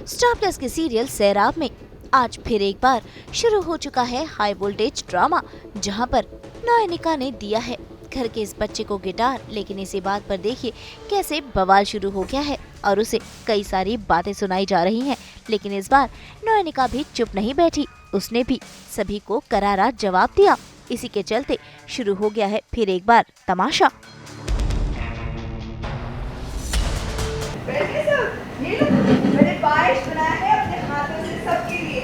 Star plus के serial सैराब में आज फिर एक बार शुरू हो चुका है हाई वोल्टेज ड्रामा, जहां पर नयनिका ने दिया है घर के इस बच्चे को गिटार। लेकिन इसी बात पर देखिए कैसे बवाल शुरू हो गया है और उसे कई सारी बातें सुनाई जा रही हैं। लेकिन इस बार नयनिका भी चुप नहीं बैठी, उसने भी सभी को करारा जवाब दिया। इसी के चलते शुरू हो गया है फिर एक बार तमाशा। ये लो, मैंने पायस बनाया है अपने हाथों से सबके लिए।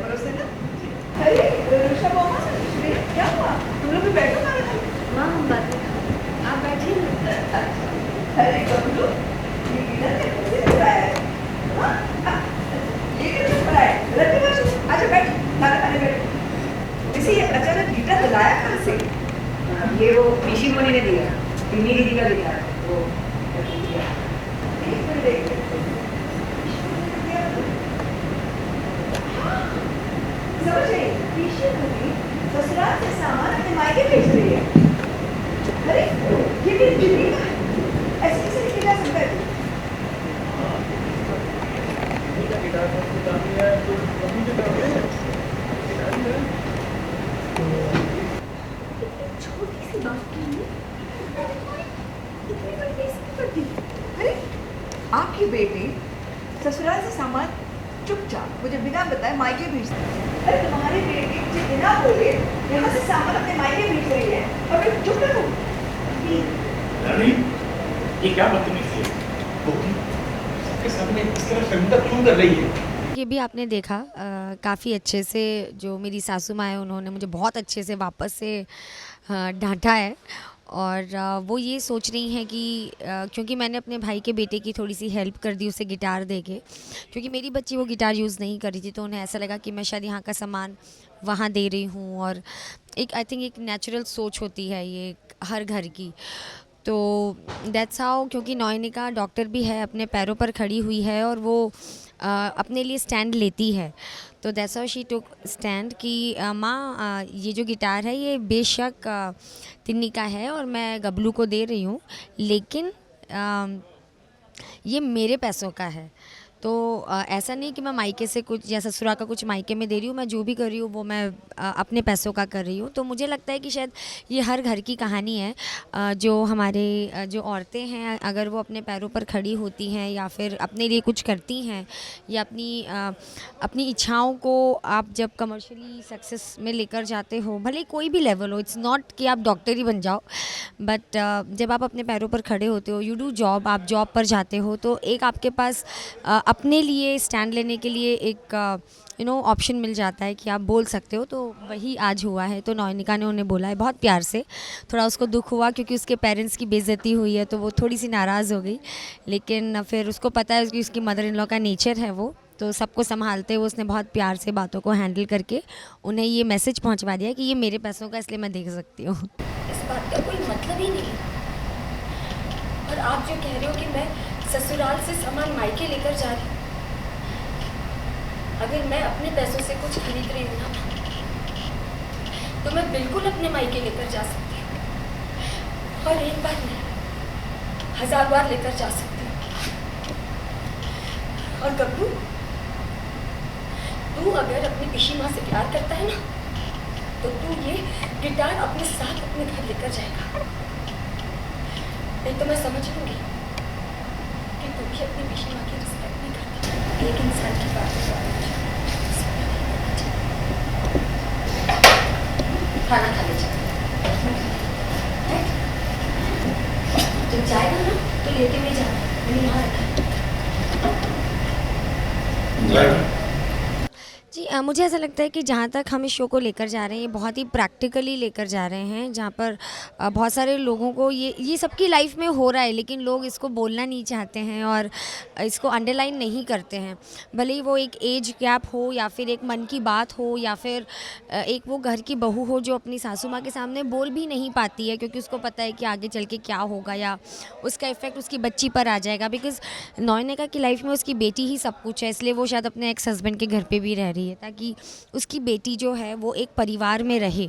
परोसे ना। अरे ऋषभ मामा, क्या हुआ? तुम लोग भी बैठो ना। हाँ हम बातें आप बैठिए। अरे गबलू, ये गिटार कैसे बनाया है? हाँ? ये कैसे बनाया है? रखी बस, आजा बैठ, खाना खाने बैठ। इसे ये अचानक गिटार लगाया कहाँ से? ये वो पीसी मोनी ने दिया, टिन्नी दीदी का गिटार वो दिया। एक मिनट देखते हैं। समझ गई, पीछे मुझे ससुराल से सामान अपने मायके भेज रही है। अरे ये भी दिल्ली का है, ऐसे कैसे निकल जा सकता है? छोटी सी बात के लिए इतनी बड़ी बेइज्जती कर दी। अरे आपकी बेटी ससुराल से सामान चुपचाप मुझे बिना बताए मायके भेजती है। अरे तुम्हारी बेटी मुझे बिना बोले यहाँ से सामान अपने मायके भेज रही है और मैं चुप रहूं? रानी, ये क्या बदतमीजी है? गोपी, सबके सामने इस तरह शर्मिंदा क्यों कर रही है? ये भी आपने देखा काफ़ी अच्छे से जो मेरी सासू माँ है उन्होंने मुझे बहुत अच्छे से वापस से डांटा है। और वो ये सोच रही हैं कि क्योंकि मैंने अपने भाई के बेटे की थोड़ी सी हेल्प कर दी उसे गिटार दे के, क्योंकि मेरी बच्ची वो गिटार यूज़ नहीं कर रही थी, तो उन्हें ऐसा लगा कि मैं शायद यहाँ का सामान वहाँ दे रही हूँ। और एक आई थिंक एक नेचुरल सोच होती है ये हर घर की। तो दैट्स हाउ, क्योंकि नयनिका डॉक्टर भी है, अपने पैरों पर खड़ी हुई है और वो अपने लिए स्टैंड लेती है। तो that's how she took stand कि माँ ये जो गिटार है ये बेशक तिन्नी का है और मैं गबलू को दे रही हूँ, लेकिन ये मेरे पैसों का है। तो ऐसा नहीं कि मैं मायके से कुछ या ससुराल का कुछ मायके में दे रही हूँ, मैं जो भी कर रही हूँ वो मैं अपने पैसों का कर रही हूँ। तो मुझे लगता है कि शायद ये हर घर की कहानी है। जो हमारे जो औरतें हैं, अगर वो अपने पैरों पर खड़ी होती हैं या फिर अपने लिए कुछ करती हैं या अपनी इच्छाओं को आप जब कमर्शियली सक्सेस में लेकर जाते हो, भले ही कोई भी लेवल हो, इट्स नॉट कि आप डॉक्टर ही बन जाओ, बट जब आप अपने पैरों पर खड़े होते हो, यू डू जॉब, आप जॉब पर जाते हो, तो एक आपके पास अपने लिए स्टैंड लेने के लिए एक ऑप्शन मिल जाता है कि आप बोल सकते हो। तो वही आज हुआ है। तो नयनिका ने उन्हें बोला है बहुत प्यार से। थोड़ा उसको दुख हुआ क्योंकि उसके पेरेंट्स की बेइज्जती हुई है, तो वो थोड़ी सी नाराज़ हो गई, लेकिन फिर उसको पता है कि उसकी मदर इन लॉ का नेचर है वो, तो सबको संभालते हुए उसने बहुत प्यार से बातों को हैंडल करके उन्हें ये मैसेज पहुंचवा दिया कि ये मेरे पैसों का, इसलिए मैं देख सकती हूँ। इस बात का कोई मतलब ही नहीं। और आप जो कह रहे हो कि मैं ससुराल से सामान मायके लेकर जा रही हूँ, अगर मैं अपने पैसों से कुछ खरीद रही हूँ ना, तो मैं बिल्कुल अपने मायके लेकर जा सकती हूँ, और एक बार नहीं 1000 बार लेकर जा सकती हूँ। और गब्बू, तू अगर अपनी पिशी माँ से प्यार करता है ना, तो तू ये गिटार अपने साथ अपने घर लेकर जाएगा। नहीं तो मैं समझ लूँगी कि तू भी अपनी पिशी माँ की रिस्पेक्ट नहीं करता। एक इंसान की बात है, खाना खा ले जाए। जब जाएगा ना तो लेके नहीं जाना, मैंने यहाँ रखा है। जी मुझे ऐसा लगता है कि जहाँ तक हम इस शो को लेकर जा रहे हैं, ये बहुत ही प्रैक्टिकली लेकर जा रहे हैं, जहाँ पर बहुत सारे लोगों को ये सबकी लाइफ में हो रहा है, लेकिन लोग इसको बोलना नहीं चाहते हैं और इसको अंडरलाइन नहीं करते हैं। भले ही वो एक एज गैप हो या फिर एक मन की बात हो या फिर एक वो घर की बहू हो जो अपनी सासू माँ के सामने बोल भी नहीं पाती है, क्योंकि उसको पता है कि आगे चल के क्या होगा या उसका इफ़ेक्ट उसकी बच्ची पर आ जाएगा। बिकॉज़ नयनिका की लाइफ में उसकी बेटी ही सब कुछ है, इसलिए वो शायद अपने एक्स हस्बैंड के घर पे भी रह रही है ताकि उसकी बेटी जो है वो एक परिवार में रहे,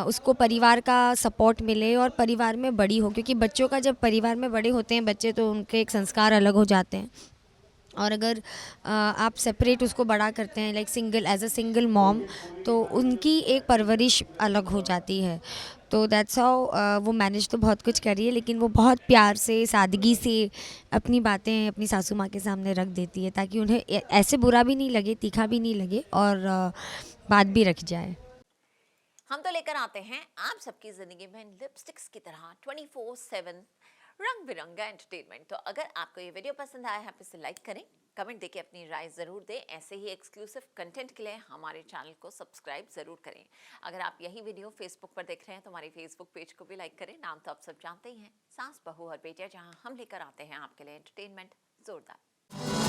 उसको परिवार का सपोर्ट मिले और परिवार में बड़ी हो, क्योंकि बच्चों का जब परिवार में बड़े होते हैं बच्चे तो उनके एक संस्कार अलग हो जाते हैं। और अगर आप सेपरेट उसको बड़ा करते हैं, like single as a single mom, तो उनकी एक परवरिश अलग हो जाती है। तो दैट्स हाउ वो मैनेज तो बहुत कुछ कर रही है, लेकिन वो बहुत प्यार से, सादगी से अपनी बातें अपनी सासू माँ के सामने रख देती है, ताकि उन्हें ऐसे बुरा भी नहीं लगे, तीखा भी नहीं लगे, और बात भी रख जाए। हम तो लेकर आते हैं आप सबकी जिंदगी में लिपस्टिक्स की तरह 24/7 रंग बिरंगा एंटरटेनमेंट। तो अगर आपको ये वीडियो पसंद आया है, आप इसे लाइक करें, कमेंट देके अपनी राय ज़रूर दें। ऐसे ही एक्सक्लूसिव कंटेंट के लिए हमारे चैनल को सब्सक्राइब ज़रूर करें। अगर आप यही वीडियो फेसबुक पर देख रहे हैं तो हमारे फेसबुक पेज को भी लाइक करें। नाम तो आप सब जानते ही हैं, सास, बहू और बेटियां, जहां हम लेकर आते हैं आपके लिए एंटरटेनमेंट जोरदार।